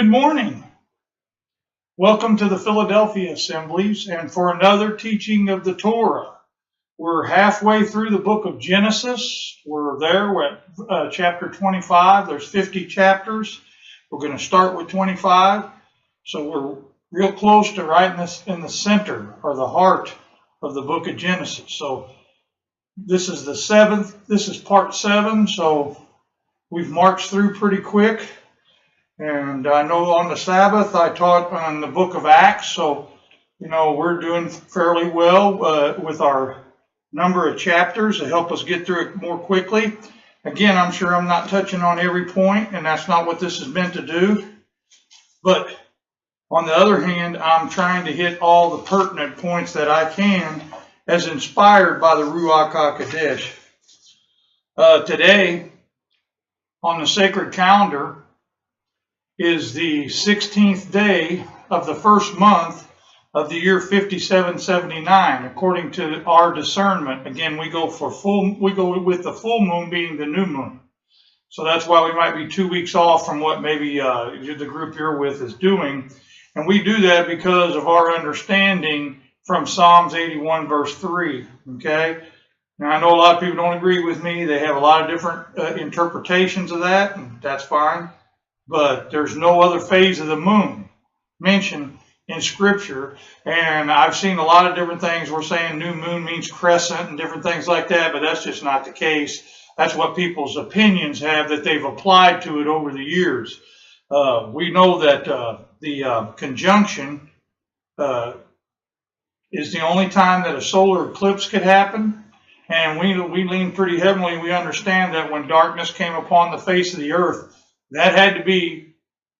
Good morning. Welcome to the Philadelphia Assemblies and for another teaching of the Torah. We're halfway through the book of Genesis. We're at chapter 25. There's 50 chapters. We're going to start with 25. So we're real close to right in the center or the heart of the book of Genesis. So this is the seventh. This is part 7. So we've marched through pretty quick. And I know on the Sabbath I taught on the book of Acts, so we're doing fairly well with our number of chapters to help us get through it more quickly. Again, I'm sure I'm not touching on every point, and that's not what this is meant to do. But on the other hand, I'm trying to hit all the pertinent points that I can as inspired by the Ruach HaKodesh. Today, on the sacred calendar, is the 16th day of the first month of the year 5779, according to our discernment. Again, we go with the full moon being the new moon. So that's why we might be 2 weeks off from what maybe the group you're with is doing. And we do that because of our understanding from Psalms 81 verse 3. Okay? Now I know a lot of people don't agree with me. They have a lot of different interpretations of that, and that's fine. But there's no other phase of the moon mentioned in Scripture. And I've seen a lot of different things. We're saying new moon means crescent and different things like that, but that's just not the case. That's what people's opinions have that they've applied to it over the years. We know that the conjunction is the only time that a solar eclipse could happen. And we lean pretty heavily. We understand that when darkness came upon the face of the earth, that had to be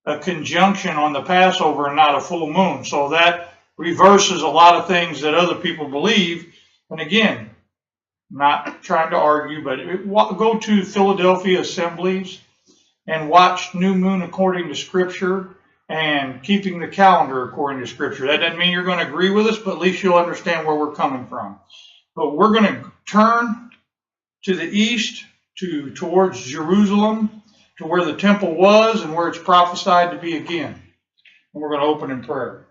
a conjunction on the Passover and not a full moon. So that reverses a lot of things that other people believe. And again, not trying to argue, but go to Philadelphia Assemblies and watch New Moon according to Scripture and keeping the calendar according to Scripture. That doesn't mean you're going to agree with us, but at least you'll understand where we're coming from. But we're going to turn to the east towards Jerusalem, to where the temple was and where it's prophesied to be again. And we're going to open in prayer.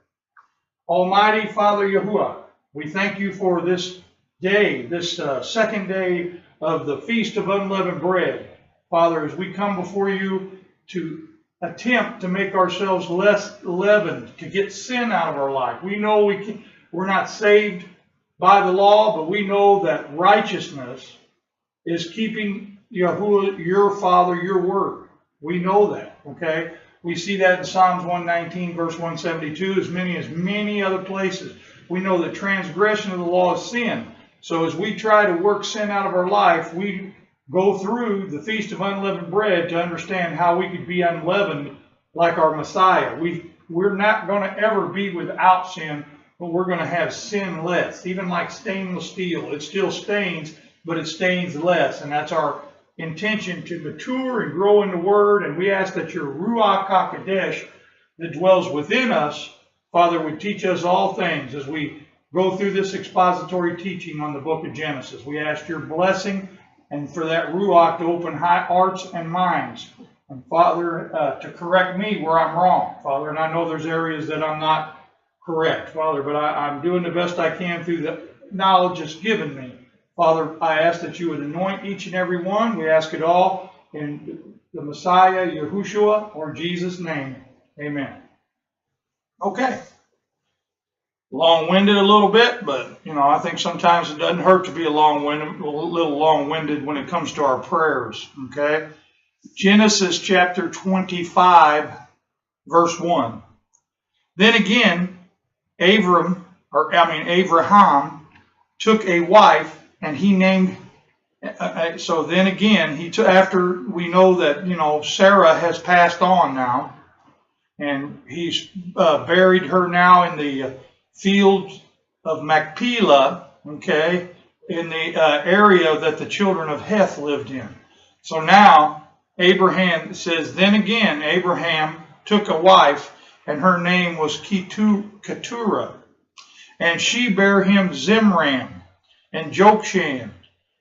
Almighty Father Yahuwah, we thank you for this day, this second day of the Feast of Unleavened Bread. Father, as we come before you to attempt to make ourselves less leavened, to get sin out of our life. We know we're not saved by the law, but we know that righteousness is keeping Yahuwah, your Father, your word. We know that, okay? We see that in Psalms 119, verse 172, as many other places. We know that transgression of the law is sin. So as we try to work sin out of our life, we go through the Feast of Unleavened Bread to understand how we could be unleavened like our Messiah. We're not going to ever be without sin, but we're going to have sin less. Even like stainless steel, it still stains, but it stains less, and that's our intention, to mature and grow in the Word. And we ask that your Ruach HaKodesh that dwells within us, Father, would teach us all things as we go through this expository teaching on the book of Genesis. We ask your blessing and for that Ruach to open hearts and minds. And Father, to correct me where I'm wrong, Father. And I know there's areas that I'm not correct, Father, but I'm doing the best I can through the knowledge that's given me. Father, I ask that you would anoint each and every one. We ask it all in the Messiah, Yahushua, or Jesus' name. Amen. Okay. Long-winded a little bit, but, I think sometimes it doesn't hurt to be a little long-winded when it comes to our prayers. Okay. Genesis chapter 25, verse 1. Then again, Abraham took a wife, and he named, so then again, after we know that, Sarah has passed on now, and he's buried her now in the fields of Machpelah, okay, in the area that the children of Heth lived in. So now, Abraham says, then again, Abraham took a wife, and her name was Keturah, and she bare him Zimran, and Jokshan,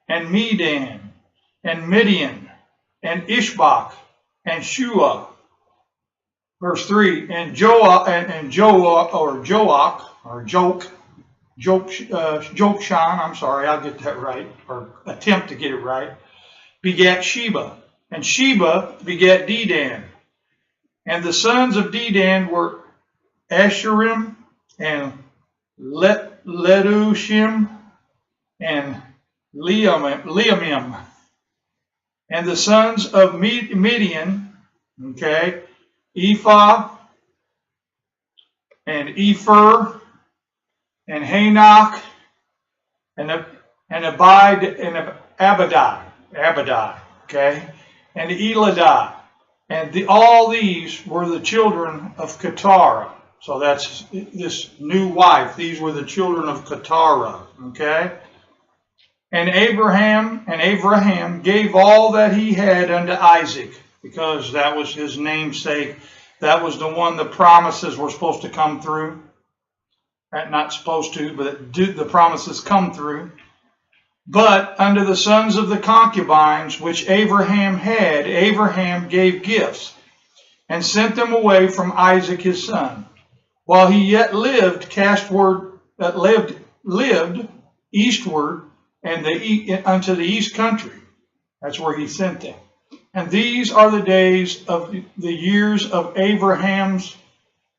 and Medan, and Midian, and Ishbak, and Shua, Verse 3, and Jokshan, I'm sorry, I'll get that right, or attempt to get it right, begat Sheba, and Sheba begat Dedan. And the sons of Dedan were Asherim, and Ledushim, and Leamim. And the sons of Midian, okay, Ephah, and Epher, and Hanok, and Abadai, okay, and Eladah. And all these were the children of Keturah. So that's this new wife. These were the children of Keturah, okay? And Abraham gave all that he had unto Isaac, because that was his namesake. That was the one the promises were supposed to come through. Not supposed to, but the promises come through. But unto the sons of the concubines which Abraham had, Abraham gave gifts, and sent them away from Isaac his son. While he yet lived, lived eastward and unto the east country. That's where he sent them. And these are the days of the years of Abraham's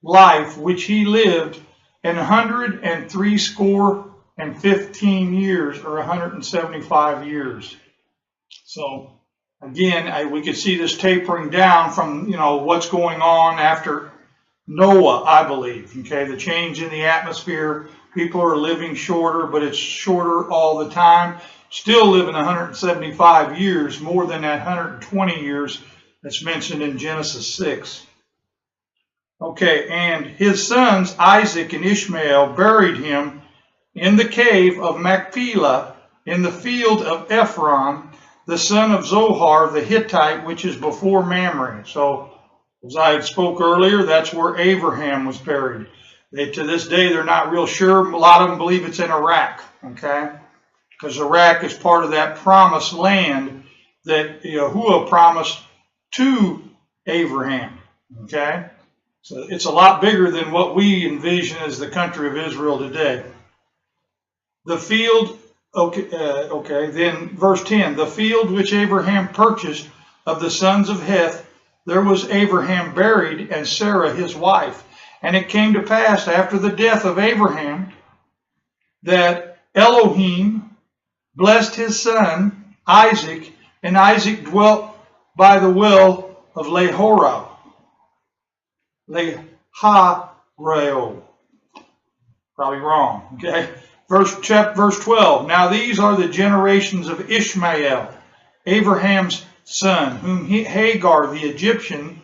life, which he lived 160 years, or 175 years. So again, we could see this tapering down from, what's going on after Noah, I believe. Okay, the change in the atmosphere. People are living shorter, but it's shorter all the time. Still living 175 years, more than that 120 years that's mentioned in Genesis 6. Okay, and his sons Isaac and Ishmael buried him in the cave of Machpelah, in the field of Ephron, the son of Zohar the Hittite, which is before Mamre. So, as I had spoke earlier, that's where Abraham was buried. To this day, they're not real sure. A lot of them believe it's in Iraq, okay? Because Iraq is part of that promised land that Yahuwah promised to Abraham, okay? So it's a lot bigger than what we envision as the country of Israel today. The field, then verse 10, the field which Abraham purchased of the sons of Heth, there was Abraham buried, and Sarah his wife. And it came to pass after the death of Abraham that Elohim blessed his son Isaac, and Isaac dwelt by the well of Leharao. Probably wrong, okay? Verse 12, now these are the generations of Ishmael, Abraham's son, whom Hagar the Egyptian,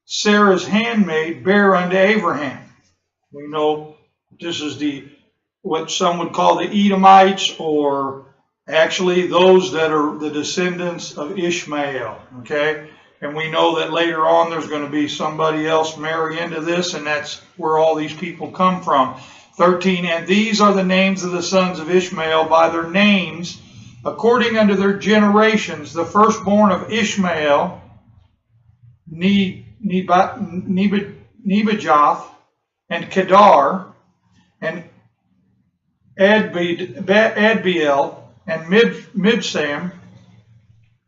Sarah's handmaid, bare unto Abraham. We know this is what some would call the Edomites, or actually those that are the descendants of Ishmael, okay? And we know that later on there's going to be somebody else marry into this, and that's where all these people come from. 13, and these are the names of the sons of Ishmael by their names, according unto their generations. The firstborn of Ishmael, Nebajoth, and Kedar, and Adbeel, and Mibsam.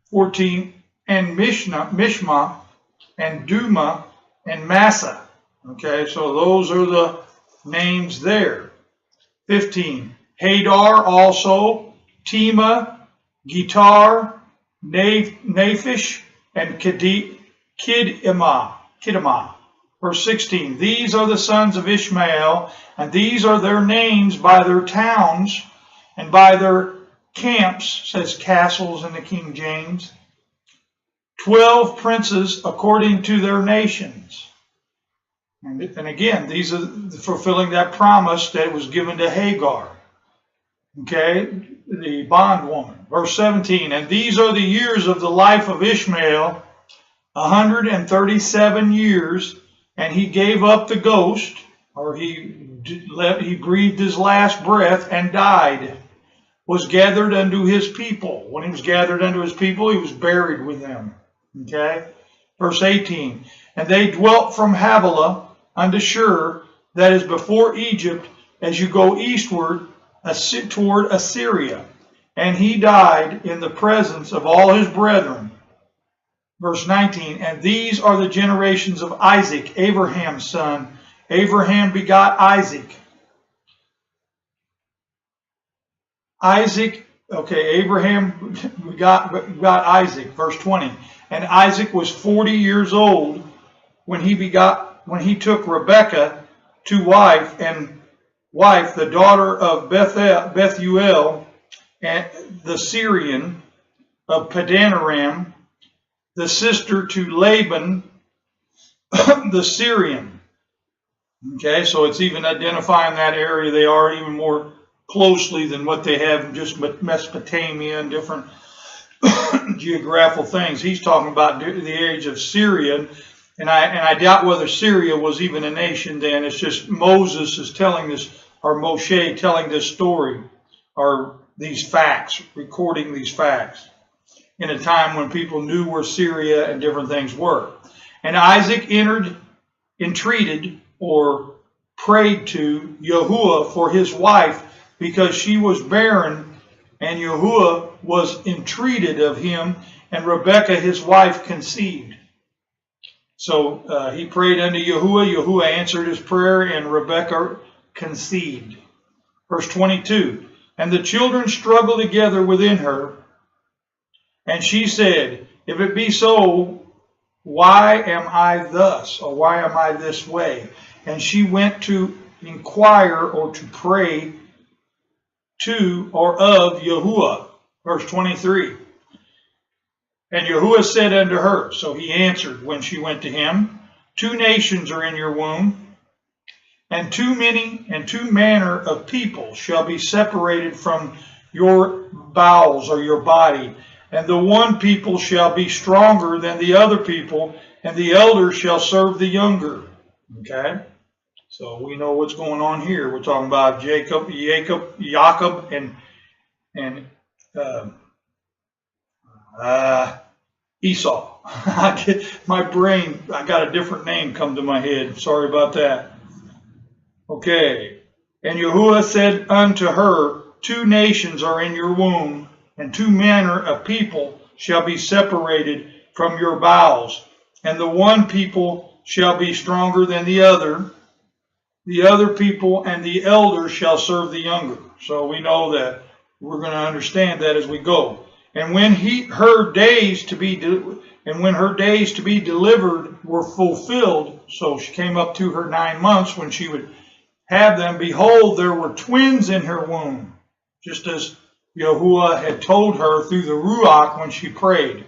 14, and Mishma, and Duma, and Massa. Okay, so those are the names there. 15, Hadar also, Tema, Gitar, Naphish, and Kidamah. Verse 16, these are the sons of Ishmael, and these are their names by their towns and by their camps, says castles in the King James. 12 princes according to their nations. And again, these are fulfilling that promise that was given to Hagar, okay, the bondwoman. Verse 17, and these are the years of the life of Ishmael, 137 years, and he gave up the ghost, or he breathed his last breath and died, was gathered unto his people. When he was gathered unto his people, he was buried with them, okay? Verse 18, and they dwelt from Havilah unto Shur, that is before Egypt, as you go eastward toward Assyria. And he died in the presence of all his brethren. Verse 19, and these are the generations of Isaac, Abraham's son. Abraham begot Isaac. Abraham begot Isaac. Verse 20, and Isaac was 40 years old when he took Rebekah to wife, the daughter of Bethuel, and the Syrian of Padanaram, the sister to Laban, the Syrian. Okay, so it's even identifying that area. They are even more closely than what they have in just Mesopotamia and different geographical things. He's talking about the age of Syria, and I doubt whether Syria was even a nation then. It's just Moses is telling this, or Moshe telling this story, or these facts, recording these facts in a time when people knew where Syria and different things were. And Isaac entreated or prayed to Yahuwah for his wife, because she was barren, and Yahuwah was entreated of him, and Rebekah his wife conceived. So he prayed unto Yahuwah. Yahuwah answered his prayer, and Rebekah conceived. Verse 22, and the children struggled together within her, and she said, if it be so, why am I thus, or why am I this way? And she went to inquire, or to pray to or of Yahuwah. Verse 23, and Yahuwah said unto her, so he answered when she went to him, 2 nations are in your womb, and too manner of people shall be separated from your bowels, or your body, and the one people shall be stronger than the other people, and the elder shall serve the younger. Okay, so we know what's going on here. We're talking about Jacob, and Esau. My brain, I got a different name come to my head. Sorry about that. Okay. And Yahuwah said unto her, 2 nations are in your womb, and 2 manner of people shall be separated from your bowels, and the one people shall be stronger than the other people and the elder shall serve the younger. So we know that. We're going to understand that as we go. And when her days to be delivered were fulfilled, so she came up to her 9 months when she would have them, behold, there were twins in her womb, just as Yahuwah had told her through the Ruach when she prayed.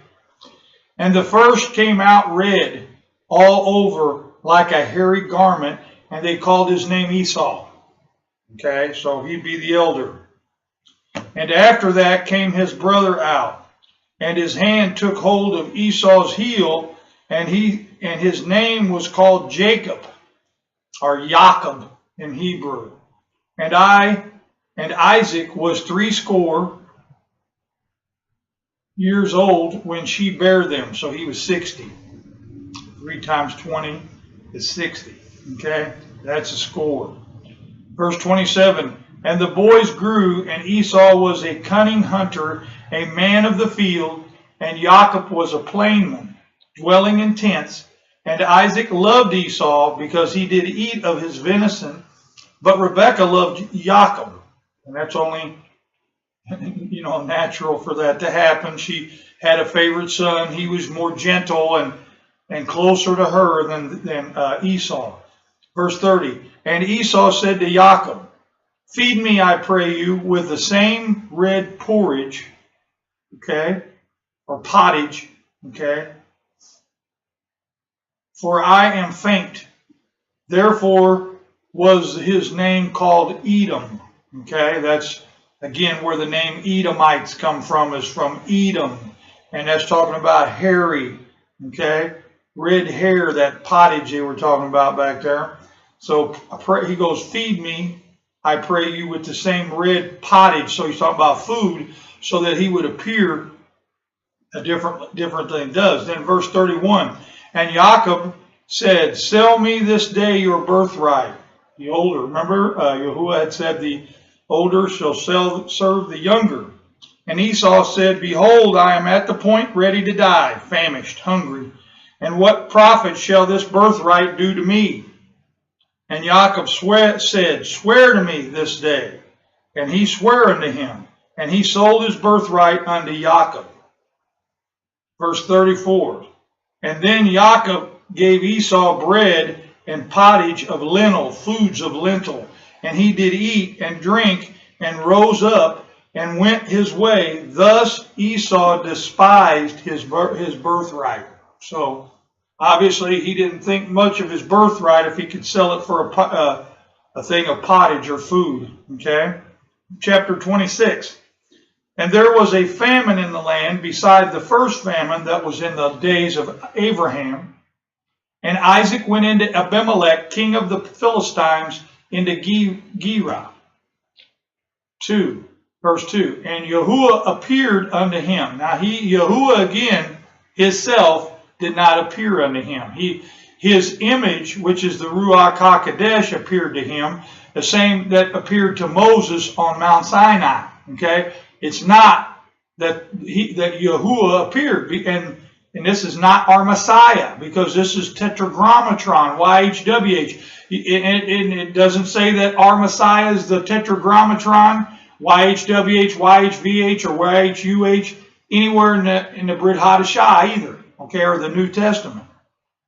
And the first came out red all over like a hairy garment, and they called his name Esau. Okay, so he'd be the elder. And after that came his brother out, and his hand took hold of Esau's heel, and his name was called Jacob, or Jacob in Hebrew. And Isaac was 80 years old when she bare them. So he was 60. 3 times 20 is 60. Okay, that's a score. Verse 27, and the boys grew, and Esau was a cunning hunter, a man of the field, and Jacob was a plainman, dwelling in tents. And Isaac loved Esau because he did eat of his venison, but Rebekah loved Jacob. And that's only, natural for that to happen. She had a favorite son. He was more gentle and closer to her than Esau. Verse 30, and Esau said to Jacob, feed me, I pray you, with the same red porridge, okay, or pottage, okay, for I am faint. Therefore was his name called Edom. Okay, that's again where the name Edomites come from, is from Edom. And that's talking about hairy, okay, red hair, that pottage they were talking about back there. So he goes, feed me, I pray you, with the same red pottage. So he's talking about food, so that he would appear a different thing does. Then verse 31, And Jacob said, sell me this day your birthright. The older, remember, Yahuwah had said, the older shall serve the younger. And Esau said, behold, I am at the point ready to die, famished, hungry. And what profit shall this birthright do to me? And Jacob said, swear to me this day. And he sware unto him. And he sold his birthright unto Jacob. Verse 34. And then Jacob gave Esau bread and pottage of lentil, foods of lentil. And he did eat and drink, and rose up and went his way. Thus Esau despised his birthright. So obviously he didn't think much of his birthright if he could sell it for a thing of pottage or food. Okay? Chapter 26. And there was a famine in the land beside the first famine that was in the days of Abraham. And Isaac went into Abimelech, king of the Philistines, into Gerar. 2, verse 2. And Yahuwah appeared unto him. Now Yahuwah again, himself, did not appear unto him. His image, which is the Ruach HaKodesh, appeared to him, the same that appeared to Moses on Mount Sinai. Okay? It's not that Yahuwah appeared, and this is not our Messiah, because this is Tetragrammatron, YHWH. And it doesn't say that our Messiah is the Tetragrammatron, YHWH, YHVH, or YHUH, anywhere in the Brit Hadashah either, okay, or the New Testament.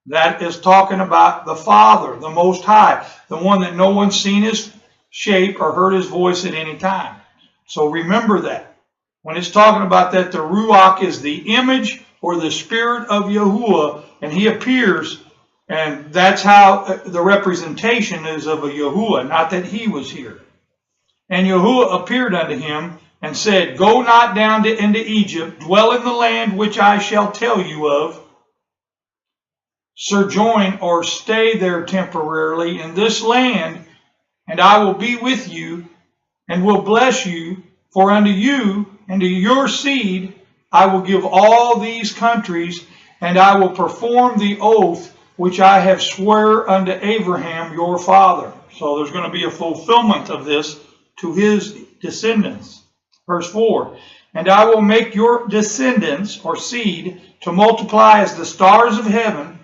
That is talking about the Father, the Most High, the one that no one's seen his shape or heard his voice at any time. So remember that. When it's talking about that, the Ruach is the image or the spirit of Yahuwah, and he appears, and that's how the representation is of a Yahuwah, not that he was here. And Yahuwah appeared unto him and said, go not down into Egypt, dwell in the land which I shall tell you of. Sojourn or stay there temporarily in this land, and I will be with you and will bless you, for unto you and to your seed I will give all these countries, and I will perform the oath which I have swore unto Abraham your father. So there's going to be a fulfillment of this to his descendants. Verse 4, and I will make your descendants or seed to multiply as the stars of heaven,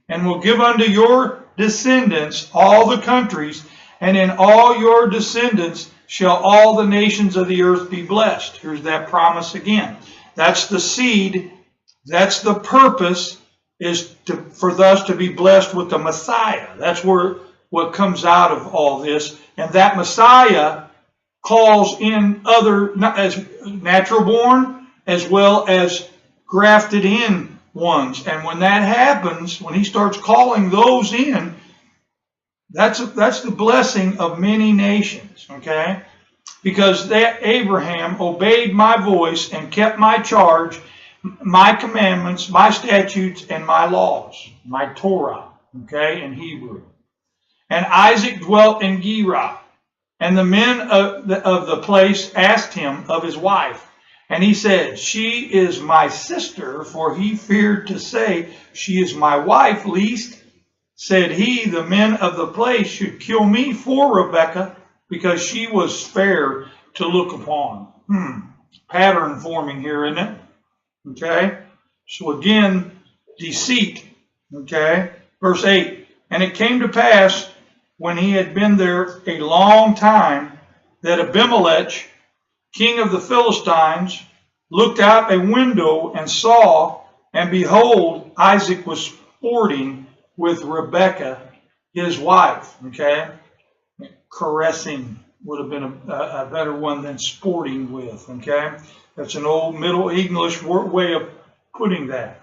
and will give unto your descendants all the countries, and in all your descendants shall all the nations of the earth be blessed. Here's that promise again. That's the seed. That's the purpose, is for us to be blessed with the Messiah. That's what comes out of all this. And that Messiah calls in other, as natural born, as well as grafted in ones. And when that happens, when he starts calling those in, that's the blessing of many nations, okay? Because Abraham obeyed my voice and kept my charge, my commandments, my statutes, and my laws, my Torah, okay, in Hebrew. And Isaac dwelt in Gerar, and the men of the place asked him of his wife. And he said, she is my sister, for he feared to say, she is my wife, lest, said he, the men of the place should kill me for Rebekah, because she was fair to look upon. Pattern forming here, isn't it? Okay. So again, deceit. Okay. Verse 8. And it came to pass, when he had been there a long time, that Abimelech, king of the Philistines, looked out a window and saw, and behold, Isaac was sporting with Rebekah, his wife. Okay. Caressing would have been a better one than sporting with. Okay. That's an old Middle English way of putting that.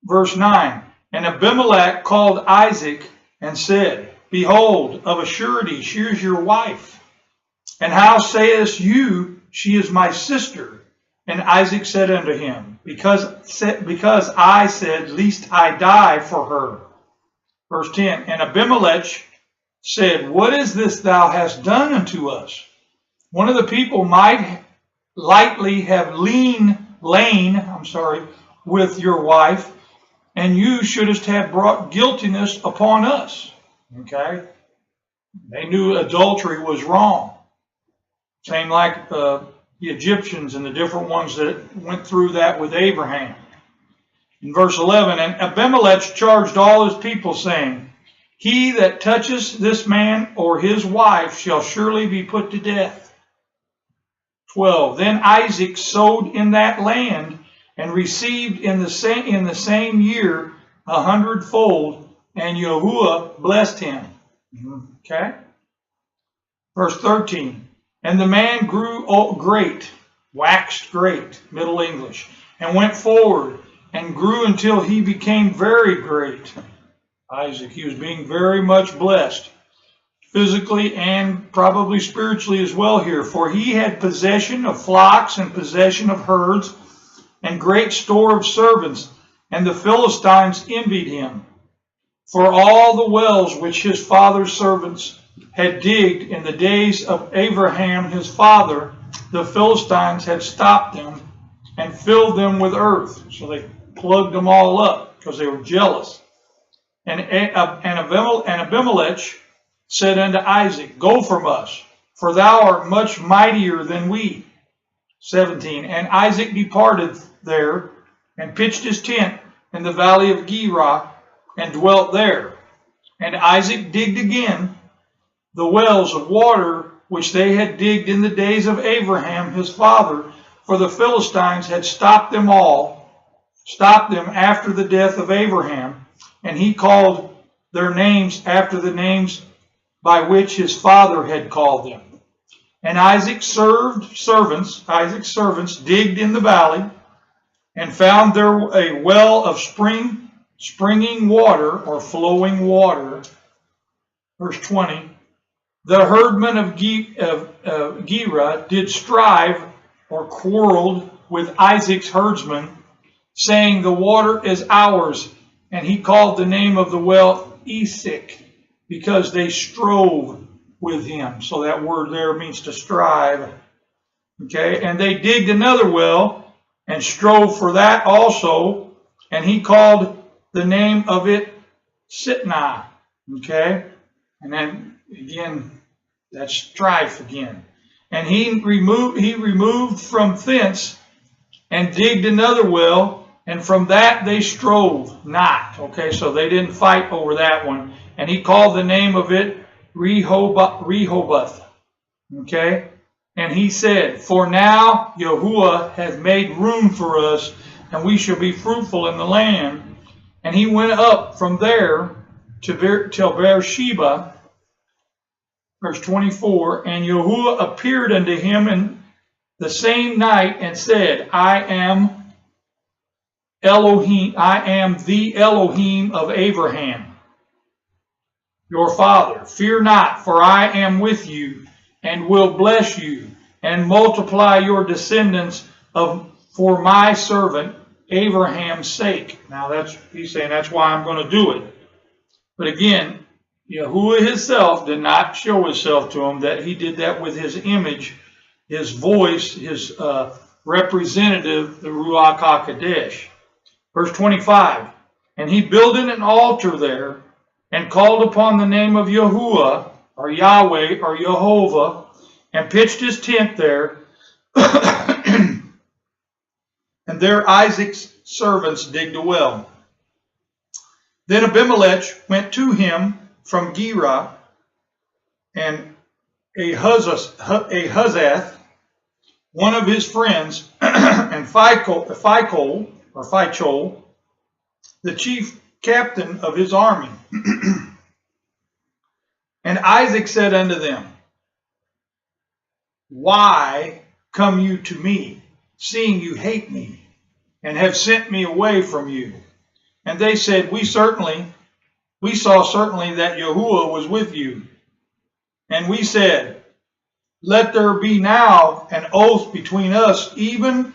Verse 9. And Abimelech called Isaac and said, behold, of a surety, she is your wife. And how sayest you, she is my sister? And Isaac said unto him, because I said, lest I die for her. Verse 10. And Abimelech said, what is this thou hast done unto us? One of the people might lightly have lain with your wife, and you shouldst have brought guiltiness upon us. Okay? They knew adultery was wrong. Same like the Egyptians and the different ones that went through that with Abraham. In verse 11, and Abimelech charged all his people, saying, he that touches this man or his wife shall surely be put to death. 12, then Isaac sowed in that land and received in the same year 100-fold, and Yahuwah blessed him. Okay? Verse 13, and the man grew great, waxed great, Middle English, and went forward and grew until he became very great. Isaac, he was being very much blessed, physically and probably spiritually as well here, for he had possession of flocks and possession of herds and great store of servants, and the Philistines envied him. For all the wells which his father's servants had digged in the days of Abraham his father, the Philistines had stopped them and filled them with earth. So they plugged them all up because they were jealous. And Abimelech said unto Isaac, go from us, for thou art much mightier than we. 17, and Isaac departed there and pitched his tent in the valley of Gerar and dwelt there. And Isaac digged again the wells of water which they had digged in the days of Abraham his father, for the Philistines had stopped them after the death of Abraham, and he called their names after the names by which his father had called them. And Isaac's servants digged in the valley and found there a well of springing water or flowing water. Verse 20, the herdmen of Gerar did strive or quarreled with Isaac's herdsmen, saying, the water is ours. And he called the name of the well Esek, because they strove with him. So that word there means to strive. Okay, and they digged another well and strove for that also, and he called the name of it Sitnah. Okay, and then again, that's strife again. And he removed from thence and digged another well, and from that they strove not. Okay, so they didn't fight over that one. And he called the name of it Rehoboth. Okay, and he said, for now Yahuwah hath made room for us, and we shall be fruitful in the land. And he went up from there till Beersheba. Verse 24, and Yahuwah appeared unto him in the same night and said, I am Elohim, I am the Elohim of Abraham, your father. Fear not, for I am with you, and will bless you, and multiply your descendants for my servant Abraham's sake. Now he's saying that's why I'm going to do it. But again, Yahuwah himself did not show himself to him, that he did that with his image, his voice, his representative, the Ruach HaKodesh. Verse 25, and he builded an altar there and called upon the name of Yahuwah, or Yahweh, or Jehovah, and pitched his tent there. And there Isaac's servants digged a well. Then Abimelech went to him from Gerar, and Ahuzzath, one of his friends, and Phicol, the chief captain of his army. And Isaac said unto them, why come you to me, seeing you hate me, and have sent me away from you? And they said, we saw certainly that Yahuwah was with you. And we said, let there be now an oath between us, even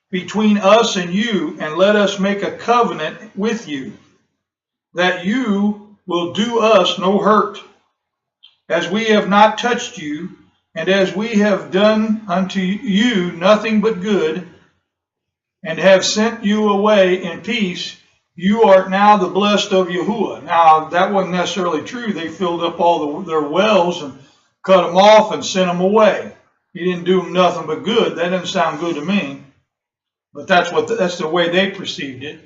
between us and you, and let us make a covenant with you, that you will do us no hurt, as we have not touched you, and as we have done unto you nothing but good, and have sent you away in peace. You art now the blessed of Yahuwah. Now, that wasn't necessarily true. They filled up all their wells and cut them off and sent them away. He didn't do them nothing but good. That doesn't sound good to me. But that's the way they perceived it.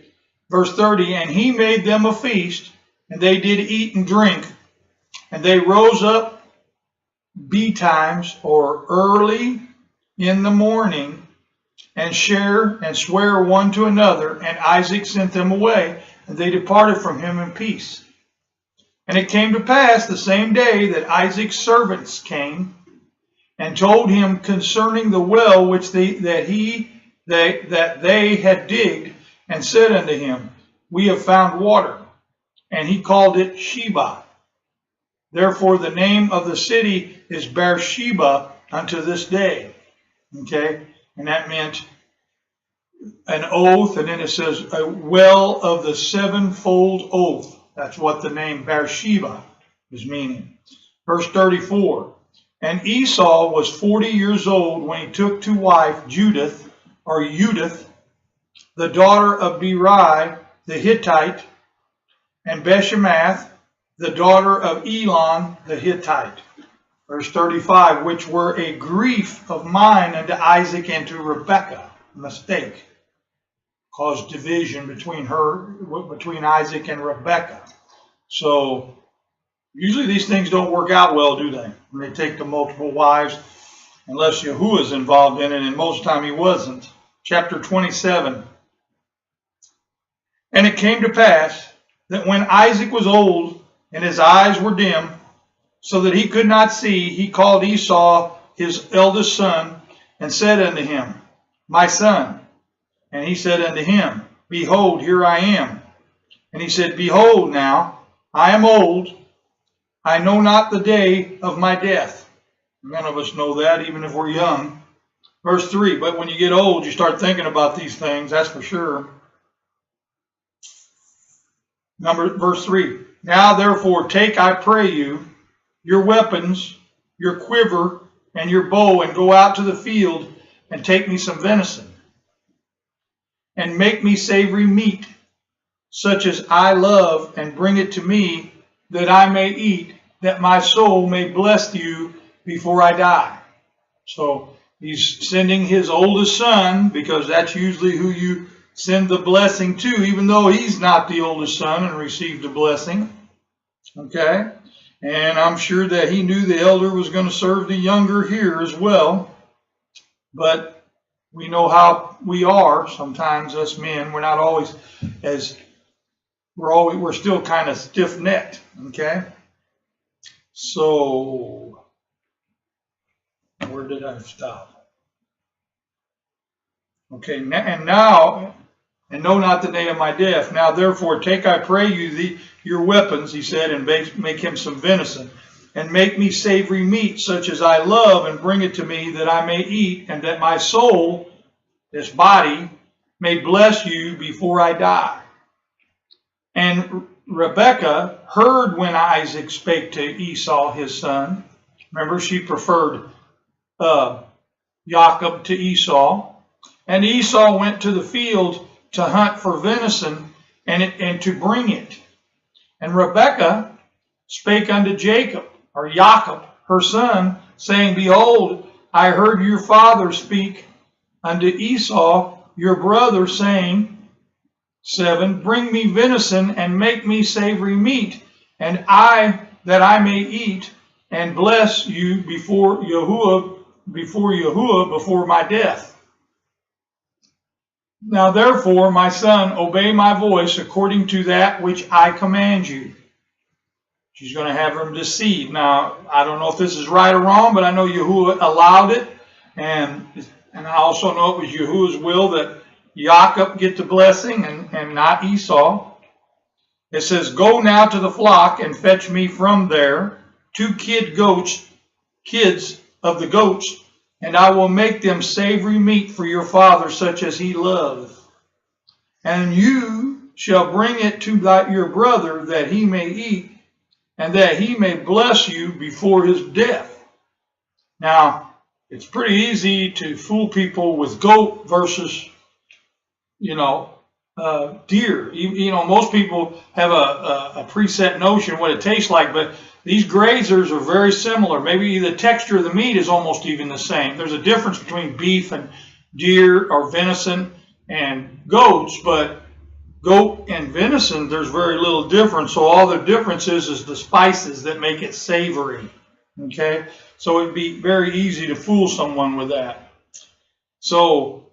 Verse 30, and he made them a feast, and they did eat and drink. And they rose up betimes, or early in the morning, and swear one to another. And Isaac sent them away, and they departed from him in peace. And it came to pass the same day that Isaac's servants came and told him concerning the well which they had digged, and said unto him, we have found water. And he called it Sheba. Therefore the name of the city is Beersheba unto this day. Okay, and that meant an oath, and then it says a well of the sevenfold oath. That's what the name Beersheba is meaning. Verse 34, and Esau was 40 years old when he took to wife Judith, the daughter of Beri the Hittite, and Beshemath, the daughter of Elon the Hittite. Verse 35, which were a grief of mine unto Isaac and to Rebekah. Mistake. Caused division between Isaac and Rebekah. So, usually these things don't work out well, do they? When they take the multiple wives, unless Yahuwah is involved in it, and most of the time he wasn't. Chapter 27. And it came to pass that when Isaac was old, and his eyes were dim, so that he could not see, he called Esau his eldest son, and said unto him, my son. And he said unto him, behold, here I am. And he said, behold now, I am old, I know not the day of my death. None of us know that, even if we're young. Verse 3, but when you get old, you start thinking about these things, that's for sure. Verse 3, now therefore take, I pray you, your weapons, your quiver, and your bow, and go out to the field, and take me some venison, and make me savory meat, such as I love, and bring it to me, that I may eat, that my soul may bless you before I die. So he's sending his oldest son, because that's usually who you send the blessing to, even though he's not the oldest son and received a blessing. Okay? And I'm sure that he knew the elder was going to serve the younger here as well. But we know how we are sometimes, us men. We're not always we're still kind of stiff-necked. Okay? So, where did I stop? Okay, and know not the day of my death. Now therefore take, I pray you, your weapons, he said, and make him some venison, and make me savory meat, such as I love, and bring it to me, that I may eat, and that my soul, this body, may bless you before I die. And Rebekah heard when Isaac spake to Esau his son. Remember, she preferred Jacob to Esau. And Esau went to the field to hunt for venison, and to bring it. And Rebekah spake unto Jacob, her son, saying, behold, I heard your father speak unto Esau, your brother, saying, 7, bring me venison, and make me savory meat, and that I may eat, and bless you before Yahuwah, before my death. Now therefore, my son, obey my voice according to that which I command you. She's going to have him deceived. Now, I don't know if this is right or wrong, but I know Yahuwah allowed it. And I also know it was Yahuwah's will that Jacob get the blessing and not Esau. It says, go now to the flock and fetch me from there 2 kids of the goats, and I will make them savory meat for your father, such as he loveth. And you shall bring it to your brother, that he may eat, and that he may bless you before his death. Now, it's pretty easy to fool people with goat versus, deer. Most people have a preset notion what it tastes like, but these grazers are very similar. Maybe the texture of the meat is almost even the same. There's a difference between beef and deer or venison and goats, but goat and venison, there's very little difference. So all the difference is the spices that make it savory. Okay, so it'd be very easy to fool someone with that. So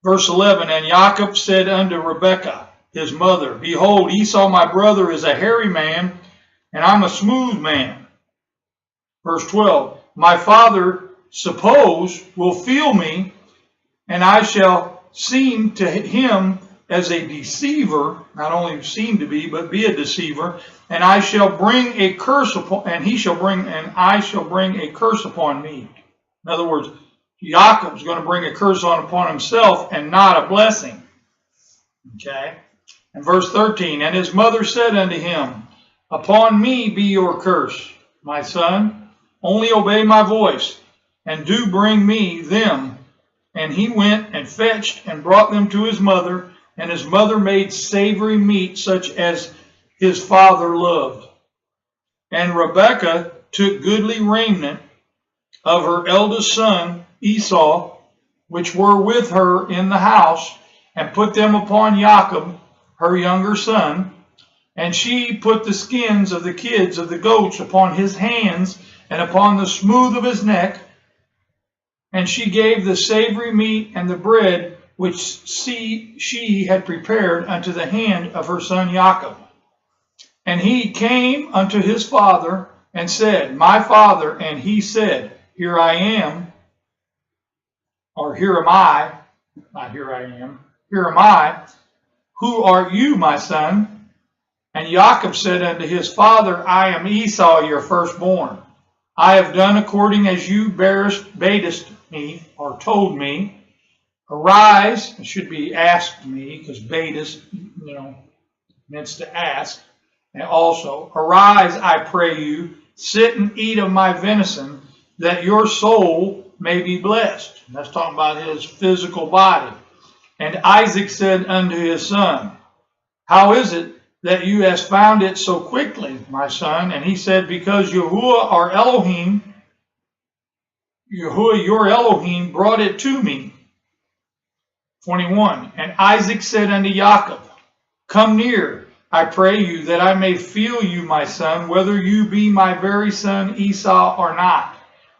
verse 11, and Jacob said unto Rebekah, his mother, behold, Esau my brother is a hairy man, and I'm a smooth man. Verse 12, my father, suppose, will feel me, and I shall seem to him as a deceiver, not only seem to be, but be a deceiver, and I shall bring a curse upon, and I shall bring a curse upon me. In other words, Jacob's going to bring a curse upon himself and not a blessing. Okay? And verse 13, and his mother said unto him, upon me be your curse, my son, only obey my voice, and do bring me them. And he went and fetched and brought them to his mother, and his mother made savory meat such as his father loved. And Rebekah took goodly raiment of her eldest son Esau, which were with her in the house, and put them upon Jacob, her younger son. And she put the skins of the kids of the goats upon his hands and upon the smooth of his neck. And she gave the savory meat and the bread which she had prepared unto the hand of her son Jacob. And he came unto his father and said, my father. And he said, here I am, or here am I, not here I am, here am I. Who art you, my son? And Jacob said unto his father, I am Esau, your firstborn. I have done according as you badest me, or told me. Arise, it should be asked me, because badest, means to ask. And also, arise, I pray you, sit and eat of my venison, that your soul may be blessed. And that's talking about his physical body. And Isaac said unto his son, how is it that you hast found it so quickly, my son? And he said, because Yahuwah your Elohim brought it to me. 21. And Isaac said unto Jacob, come near, I pray you, that I may feel you, my son, whether you be my very son Esau or not.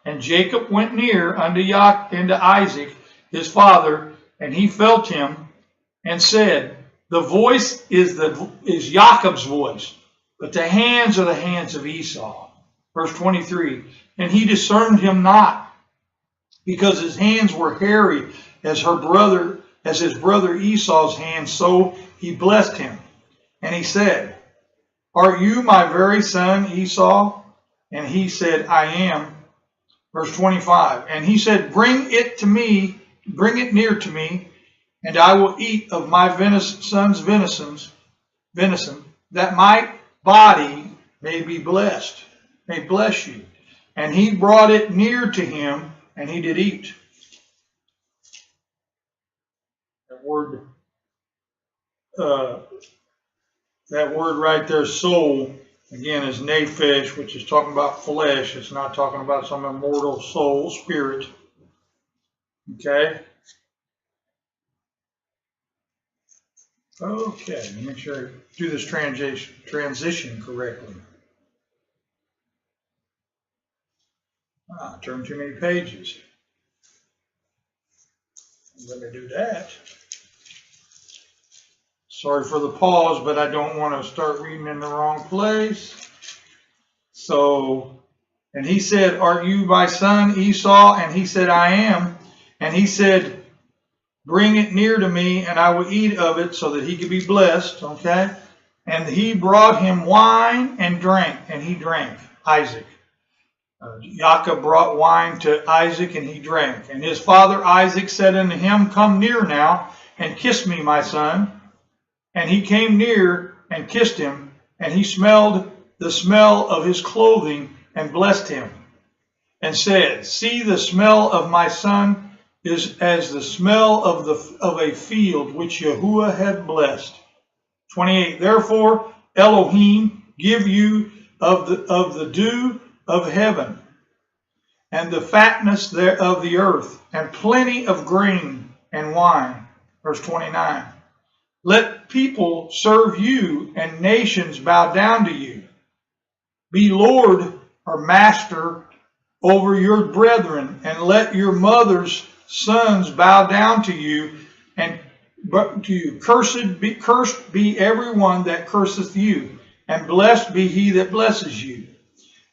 And Jacob went near unto Isaac, his father, and he felt him, and said, the voice is Jacob's voice, but the hands are the hands of Esau. Verse 23, and he discerned him not, because his hands were hairy as his brother Esau's hands, so he blessed him. And he said, are you my very son Esau? And he said, I am. Verse 25, and he said, bring it near to me, and I will eat of my son's venison, that my body may be blessed, may bless you. And he brought it near to him, and he did eat. That word right there, soul, again, is nephesh, which is talking about flesh. It's not talking about some immortal soul, spirit. Okay? Okay, let me make sure I do this transition correctly. I turned too many pages. Let me do that. Sorry for the pause, but I don't want to start reading in the wrong place. So, and he said, are you my son Esau? And he said, I am. And he said, bring it near to me, and I will eat of it, so that he could be blessed. Okay? And he brought him wine and drank, and he drank, Isaac. Jacob brought wine to Isaac, and he drank. And his father Isaac said unto him, come near now, and kiss me, my son. And he came near and kissed him, and he smelled the smell of his clothing, and blessed him, and said, see, the smell of my son is as the smell of a field which Yahuwah had blessed. 28. Therefore Elohim give you of the dew of heaven, and the fatness of the earth, and plenty of grain and wine. Verse 29. Let people serve you, and nations bow down to you. Be Lord or master over your brethren, and let your mother's sons bow down to you, and to you. Cursed be everyone that curseth you, and blessed be he that blesses you.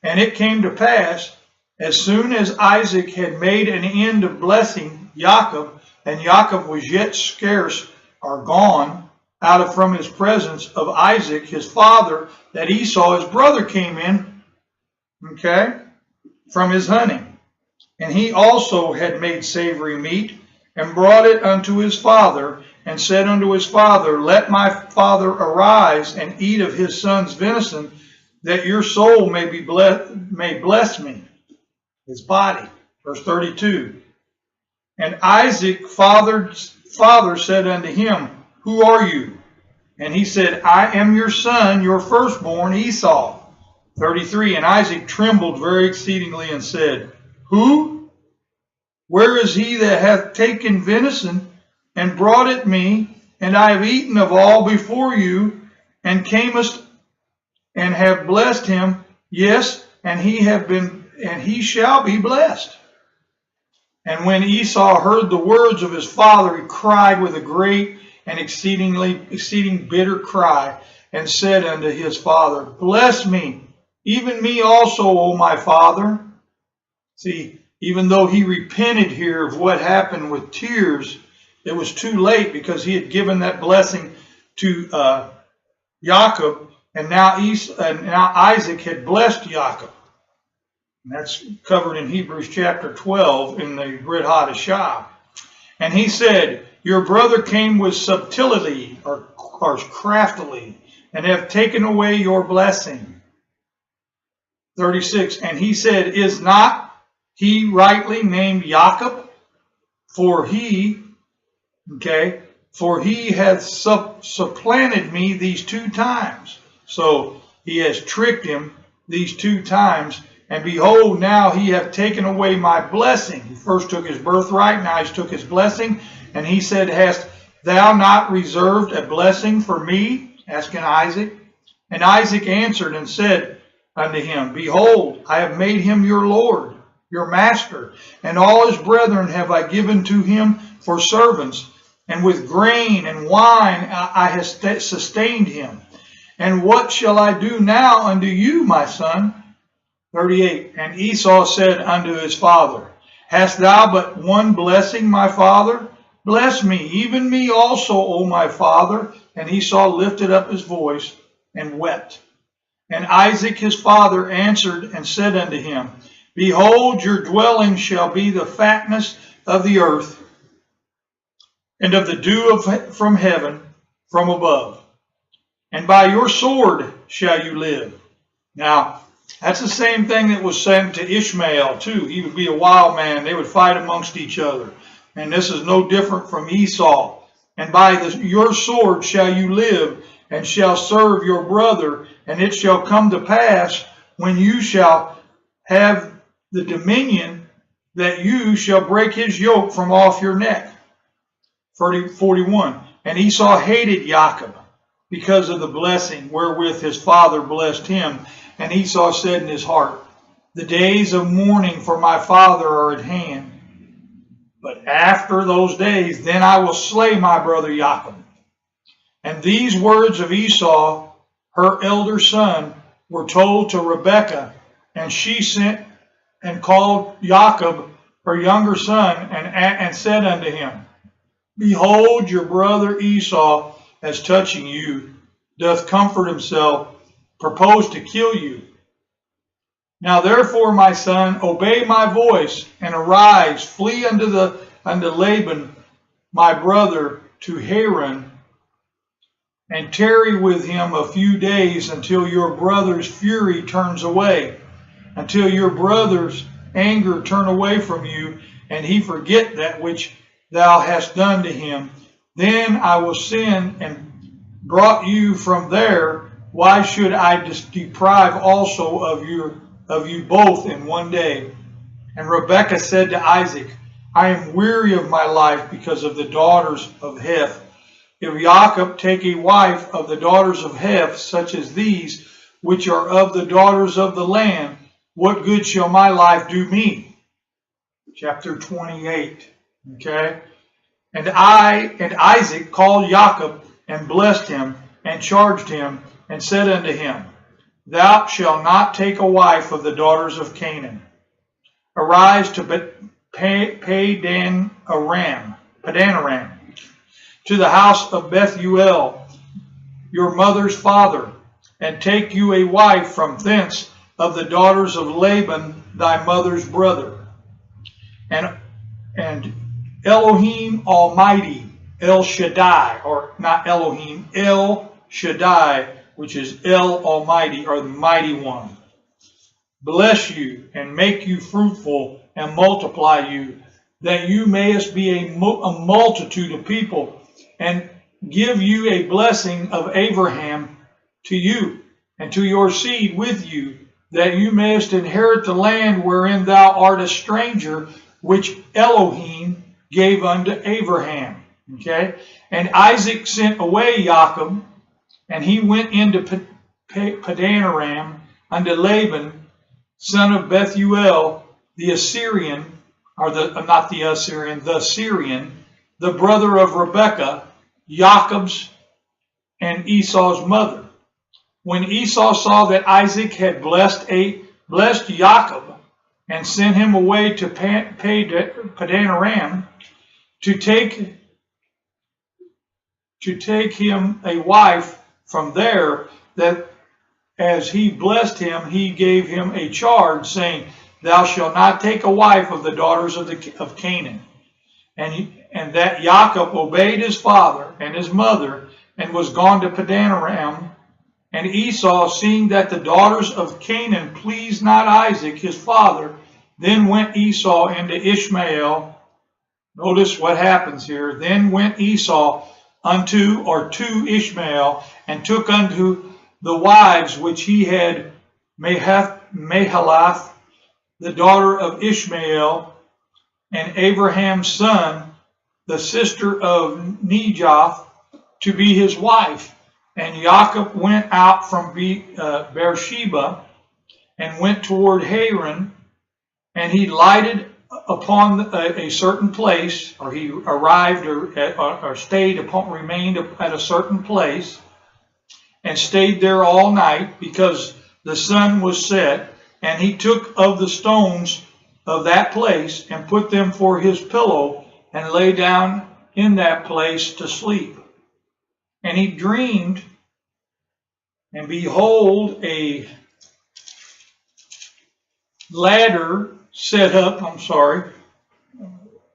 And it came to pass, as soon as Isaac had made an end of blessing Jacob, and Jacob was yet scarce or gone out from his presence of Isaac his father, that Esau his brother came in, from his hunting. And he also had made savory meat, and brought it unto his father, and said unto his father, Let my father arise, and eat of his son's venison, that your soul may bless me, his body. Verse 32. And Isaac father said unto him, Who are you? And he said, I am your son, your firstborn Esau. 33. And Isaac trembled very exceedingly, and said, Who? Where is he that hath taken venison, and brought it me, and I have eaten of all before you, and camest and have blessed him? Yes, and he shall be blessed. And when Esau heard the words of his father, he cried with a great and exceeding bitter cry, and said unto his father, Bless me, even me also, O my father. See, even though he repented here of what happened with tears, it was too late, because he had given that blessing to Jacob, and now Isaac had blessed Jacob. And that's covered in Hebrews chapter 12 in the Brit Hadashah. And he said, Your brother came with subtlety, or craftily, and have taken away your blessing. 36. And he said, Is not he rightly named Jacob? For he hath supplanted me these 2 times. So he has tricked him these 2 times. And behold, now he hath taken away my blessing. He first took his birthright, now he took his blessing. And he said, Hast thou not reserved a blessing for me? Asking Isaac. And Isaac answered and said unto him, Behold, I have made him your Lord, your master, and all his brethren have I given to him for servants, and with grain and wine I have sustained him. And what shall I do now unto you, my son? 38. And Esau said unto his father, Hast thou but one blessing, my father? Bless me, even me also, O my father. And Esau lifted up his voice and wept. And Isaac his father answered and said unto him, Behold, your dwelling shall be the fatness of the earth, and of the dew from heaven, from above. And by your sword shall you live. Now, that's the same thing that was sent to Ishmael, too. He would be a wild man. They would fight amongst each other. And this is no different from Esau. And by your sword shall you live, and shall serve your brother. And it shall come to pass, when you shall have the dominion, that you shall break his yoke from off your neck. 41. And Esau hated Jacob, because of the blessing wherewith his father blessed him. And Esau said in his heart, The days of mourning for my father are at hand. But after those days, then I will slay my brother Jacob. And these words of Esau, her elder son, were told to Rebekah, and she sent and called Jacob, her younger son, and said unto him, Behold, your brother Esau, as touching you, doth comfort himself, purpose to kill you. Now therefore, my son, obey my voice, and arise, flee unto Laban, my brother, to Haran, and tarry with him a few days, until your brother's fury turns away, until your brother's anger turn away from you, and he forget that which thou hast done to him, then I will send and brought you from there. Why should I deprive also of you both in one day? And Rebekah said to Isaac, I am weary of my life because of the daughters of Heth. If Jacob take a wife of the daughters of Heth, such as these, which are of the daughters of the land, what good shall my life do me? Chapter 28. Okay. And Isaac called Jacob and blessed him and charged him and said unto him, Thou shalt not take a wife of the daughters of Canaan. Arise to Padan Aram, to the house of Bethuel, your mother's father, and take you a wife from thence of the daughters of Laban, thy mother's brother. And Elohim Almighty, El Shaddai, or not Elohim, El Shaddai, which is El Almighty, or the Mighty One, bless you and make you fruitful and multiply you, that you mayest be a multitude of people, and give you a blessing of Abraham to you and to your seed with you, that you mayest inherit the land wherein thou art a stranger, which Elohim gave unto Abraham. Okay? And Isaac sent away Jacob, and he went into Padan Aram unto Laban, son of Bethuel, the Assyrian, or the Syrian, the brother of Rebekah, Jacob's and Esau's mother. When Esau saw that Isaac had blessed Jacob and sent him away to Padan Aram to take him a wife from there, that as he blessed him, he gave him a charge, saying, Thou shalt not take a wife of the daughters of Canaan. And that Jacob obeyed his father and his mother, and was gone to Padan Aram. And Esau, seeing that the daughters of Canaan pleased not Isaac his father, then went Esau into Ishmael. Notice what happens here. Then went Esau to Ishmael, and took unto the wives which he had Mahalath, the daughter of Ishmael, and Abraham's son, the sister of Nejoth, to be his wife. And Jacob went out from Beersheba and went toward Haran, and he lighted upon a certain place, or he arrived or remained at a certain place, and stayed there all night, because the sun was set. And he took of the stones of that place and put them for his pillow, and lay down in that place to sleep. And he dreamed, and behold, a ladder set up.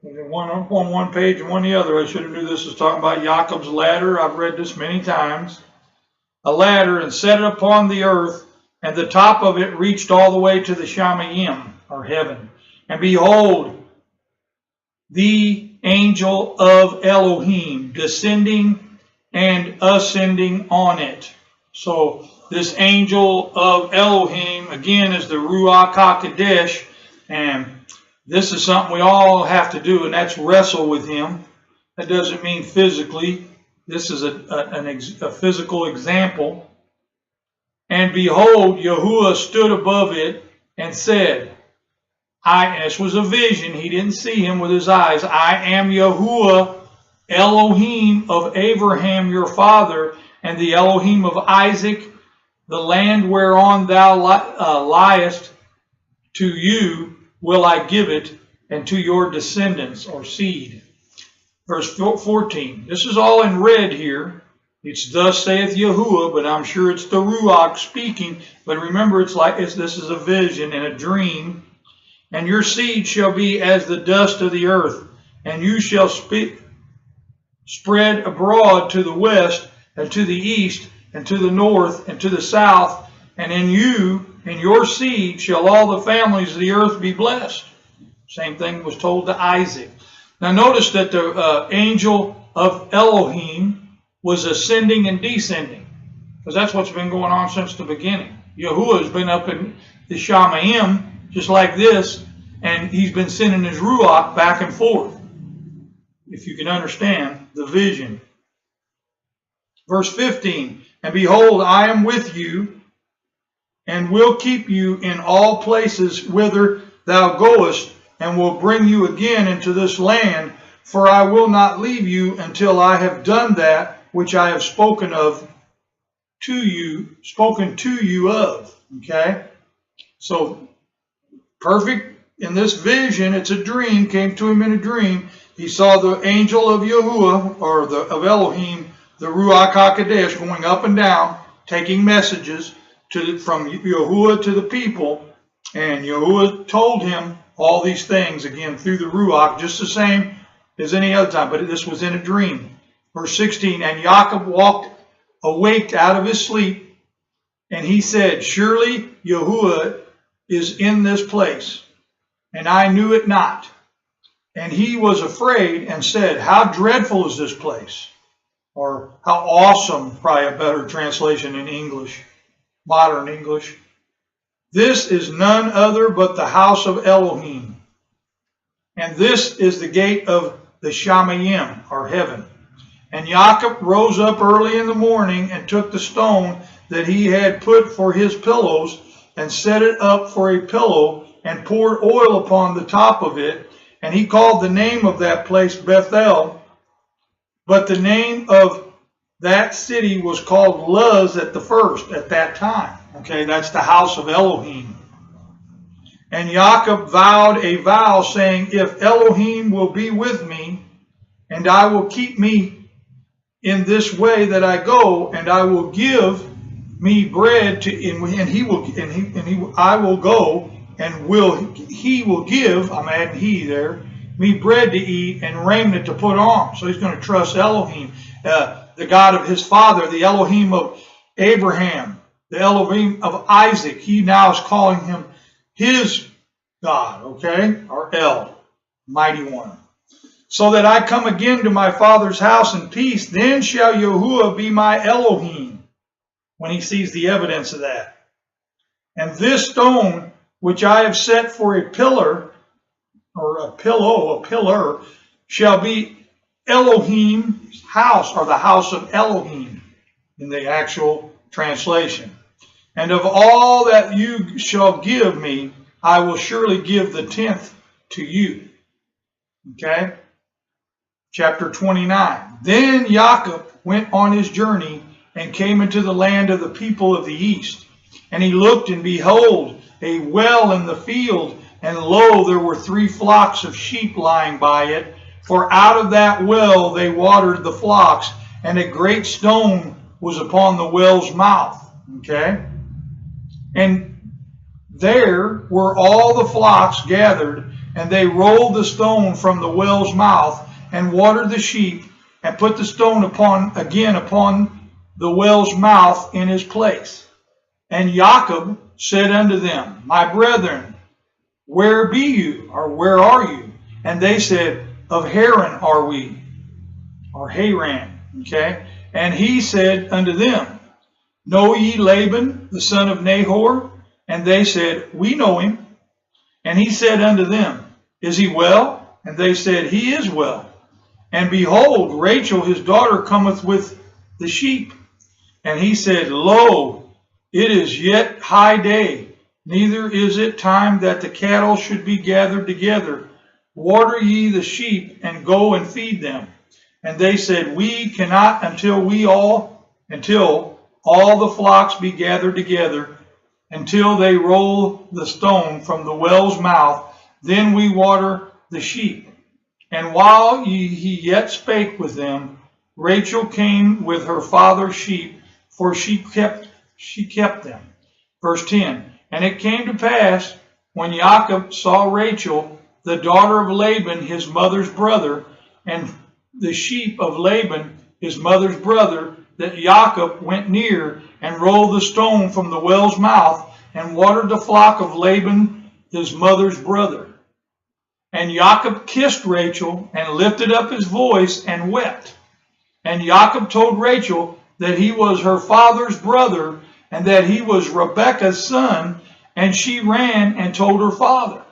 One on one page and one the other. I should have knew this was talking about Jacob's ladder. I've read this many times. A ladder, and set it upon the earth, and the top of it reached all the way to the Shamayim, or heaven. And behold, the angel of Elohim descending and ascending on it. So this angel of Elohim, again, is the Ruach HaKodesh, and this is something we all have to do, and that's wrestle with him. That doesn't mean physically. This is a physical example. And behold, Yahuwah stood above it and said, this was a vision. He didn't see him with his eyes. I am Yahuwah, Elohim of Abraham your father, and the Elohim of Isaac. The land whereon thou liest, to you will I give it, and to your descendants, or seed. Verse 14. This is all in red here. It's thus saith Yahuwah, but I'm sure it's the Ruach speaking. But remember, this is a vision and a dream. And your seed shall be as the dust of the earth, and you shall spread abroad to the west, and to the east, and to the north, and to the south. And in you and your seed shall all the families of the earth be blessed. Same thing was told to Isaac. Now notice that the angel of Elohim was ascending and descending, because that's what's been going on since the beginning. Yahuwah has been up in the Shamayim, just like this, and he's been sending his Ruach back and forth, if you can understand the vision. Verse 15, and behold, I am with you, and will keep you in all places whither thou goest, and will bring you again into this land, for I will not leave you until I have done that which I have spoken to you of. Okay? So, perfect in this vision, it's a dream, came to him in a dream. He saw the angel of Yahuwah, or of Elohim, the Ruach HaKodesh, going up and down, taking messages from Yahuwah to the people. And Yahuwah told him all these things, again, through the Ruach, just the same as any other time, but this was in a dream. Verse 16, and Yaakov awaked out of his sleep, and he said, surely Yahuwah is in this place, and I knew it not. And he was afraid and said, how dreadful is this place? Or how awesome, probably a better translation in English, modern English. This is none other but the house of Elohim. And this is the gate of the Shamayim, or heaven. And Yaakov rose up early in the morning and took the stone that he had put for his pillows and set it up for a pillow and poured oil upon the top of it. And he called the name of that place Bethel. But the name of that city was called Luz at that time. Okay, that's the house of Elohim. And Yaakov vowed a vow, saying, if Elohim will be with me, and I will keep me in this way that I go, and I will give me bread to, I will go, and he will give, I'm adding he there, me bread to eat and raiment to put on. So he's going to trust Elohim, the God of his father, the Elohim of Abraham, the Elohim of Isaac. He now is calling him his God, okay? Or El, mighty one. So that I come again to my father's house in peace, then shall Yahuwah be my Elohim, when he sees the evidence of that. And this stone, which I have set for a pillar, or a pillar, shall be Elohim's house, or the house of Elohim, in the actual translation. And of all that you shall give me, I will surely give the 10th to you. Okay? Chapter 29. Then Yaakov went on his journey and came into the land of the people of the east. And he looked, and behold, a well in the field, and lo, there were 3 flocks of sheep lying by it. For out of that well they watered the flocks, and a great stone was upon the well's mouth. Okay? And there were all the flocks gathered, and they rolled the stone from the well's mouth, and watered the sheep, and put the stone upon the well's mouth in his place. And Jacob said unto them, my brethren, where be you, or where are you? And they said, of Haran are we, or Haran. Okay? And he said unto them, know ye Laban, the son of Nahor? And they said, we know him. And he said unto them, is he well? And they said, he is well. And behold, Rachel his daughter cometh with the sheep. And he said, lo, it is yet high day, neither is it time that the cattle should be gathered together. Water ye the sheep, and go and feed them. And they said, we cannot until all the flocks be gathered together, until they roll the stone from the well's mouth, then we water the sheep. And while he yet spake with them, Rachel came with her father's sheep, for she kept them. Verse 10, and it came to pass, when Jacob saw Rachel, the daughter of Laban, his mother's brother, and the sheep of Laban, his mother's brother, that Jacob went near and rolled the stone from the well's mouth and watered the flock of Laban, his mother's brother. And Jacob kissed Rachel and lifted up his voice and wept. And Jacob told Rachel that he was her father's brother and that he was Rebekah's son, and she ran and told her father.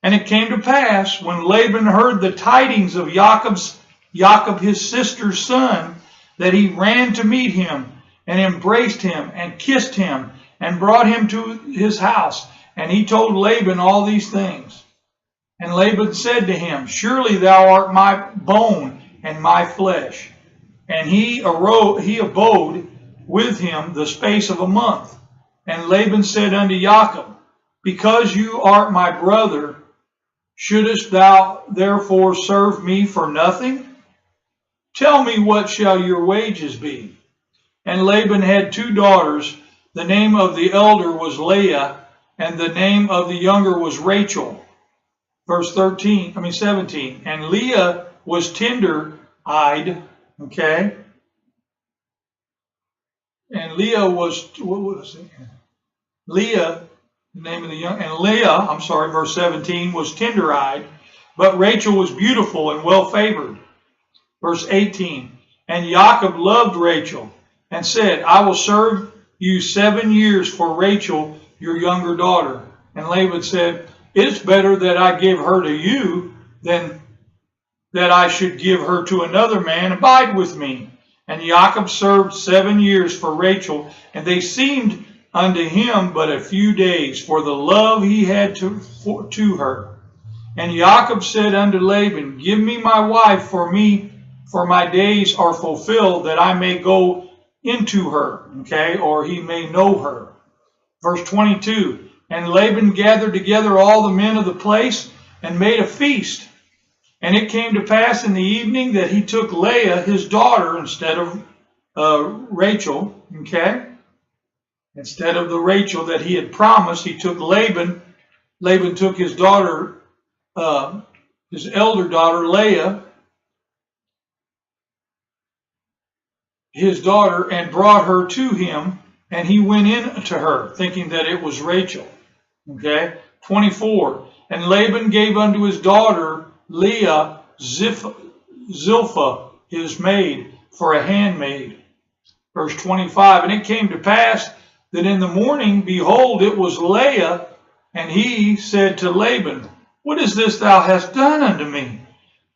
And it came to pass, when Laban heard the tidings of Jacob his sister's son, that he ran to meet him and embraced him and kissed him and brought him to his house. And he told Laban all these things. And Laban said to him, Surely thou art my bone and my flesh. And he abode with him the space of a month. And Laban said unto Jacob, Because you art my brother, shouldest thou therefore serve me for nothing? Tell me, what shall your wages be? And Laban had 2 daughters. The name of the elder was Leah, and the name of the younger was Rachel. Verse 17. And Leah was tender-eyed. Okay. And Leah was, what was it? Leah, the name of the young, and Leah, verse 17, was tender-eyed, but Rachel was beautiful and well-favored. Verse 18. And Jacob loved Rachel and said, I will serve you 7 years for Rachel, your younger daughter. And Laban said, It is better that I give her to you than that I should give her to another man. Abide with me. And Jacob served 7 years for Rachel, and they seemed unto him but a few days, for the love he had to her. And Jacob said unto Laban, Give me my wife for me, for my days are fulfilled, that I may go into her. Okay, or he may know her. Verse 22. And Laban gathered together all the men of the place and made a feast. And it came to pass in the evening that he took Leah, his daughter, instead of Rachel. Okay? Instead of the Rachel that he had promised, he took Laban. Laban took his daughter, his elder daughter, Leah, his daughter, and brought her to him. And he went in to her, thinking that it was Rachel. Okay? 24. And Laban gave unto his daughter Leah Zilpah, his maid, for a handmaid. Verse 25. And it came to pass that in the morning, behold, it was Leah, and he said to Laban, What is this thou hast done unto me?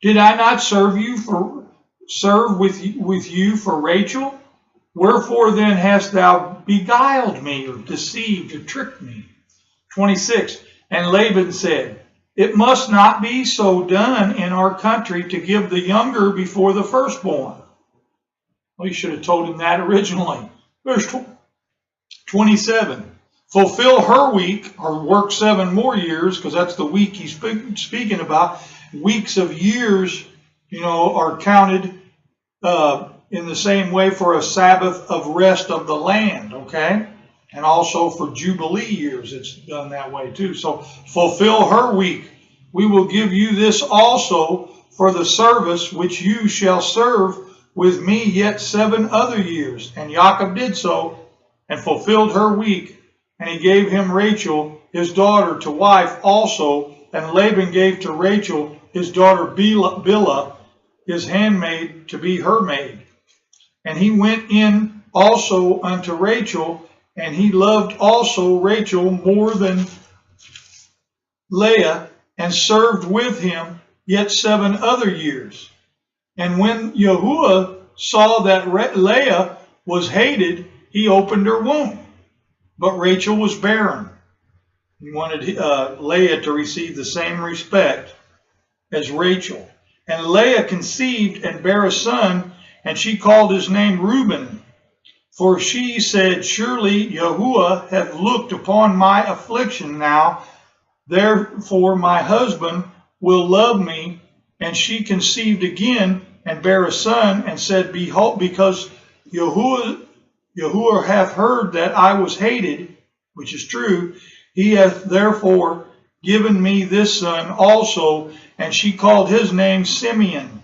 Did I not serve with you for Rachel? Wherefore then hast thou beguiled me, or deceived, or tricked me? 26. And Laban said, It must not be so done in our country to give the younger before the firstborn. Well, you should have told him that originally. Verse 27. Fulfill her week, or work 7 more years, because that's the week he's speaking about. Weeks of years, are counted in the same way for a Sabbath of rest of the land, okay? And also for Jubilee years, it's done that way too. So fulfill her week. We will give you this also for the service which you shall serve with me yet 7 other years. And Jacob did so, and fulfilled her week. And he gave him Rachel, his daughter, to wife also. And Laban gave to Rachel his daughter Bilhah, his handmaid, to be her maid. And he went in also unto Rachel, and he loved also Rachel more than Leah, and served with him yet 7 other years. And when Yahuwah saw that Leah was hated, he opened her womb. But Rachel was barren. He wanted Leah to receive the same respect as Rachel. And Leah conceived and bare a son, and she called his name Reuben. For she said, Surely Yahuwah hath looked upon my affliction now, therefore my husband will love me. And she conceived again and bare a son, and said, Behold, because Yahuwah hath heard that I was hated, which is true, he hath therefore given me this son also. And she called his name Simeon.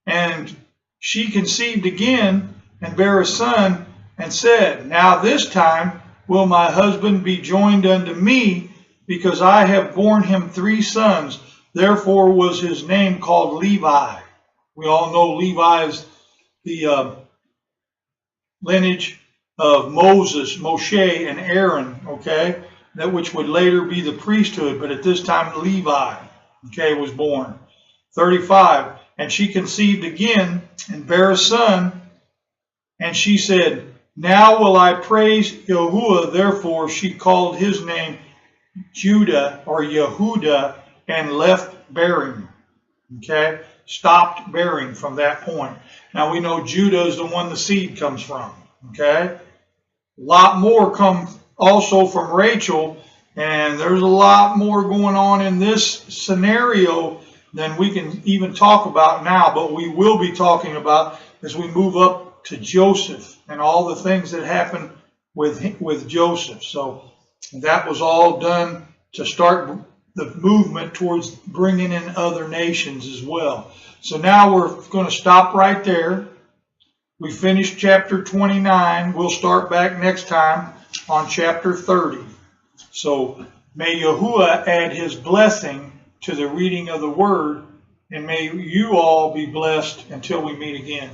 And she conceived again and bare a son, and said, Now this time will my husband be joined unto me, because I have borne him 3 sons. Therefore was his name called Levi. We all know Levi is the lineage of Moses, Moshe, and Aaron, okay, that which would later be the priesthood, but at this time Levi, okay, was born. 35, and she conceived again and bare a son, and she said, now will I praise Yahuwah. Therefore she called his name Judah or Yehuda and left bearing, okay, stopped bearing from that point. Now we know Judah is the one the seed comes from, okay. A lot more come also from Rachel, and there's a lot more going on in this scenario than we can even talk about now, but we will be talking about as we move up to Joseph and all the things that happened with Joseph. So that was all done to start the movement towards bringing in other nations as well. So now we're going to stop right there. We finished chapter 29. We'll start back next time on chapter 30. So may Yahuwah add his blessing to the reading of the word, and may you all be blessed until we meet again.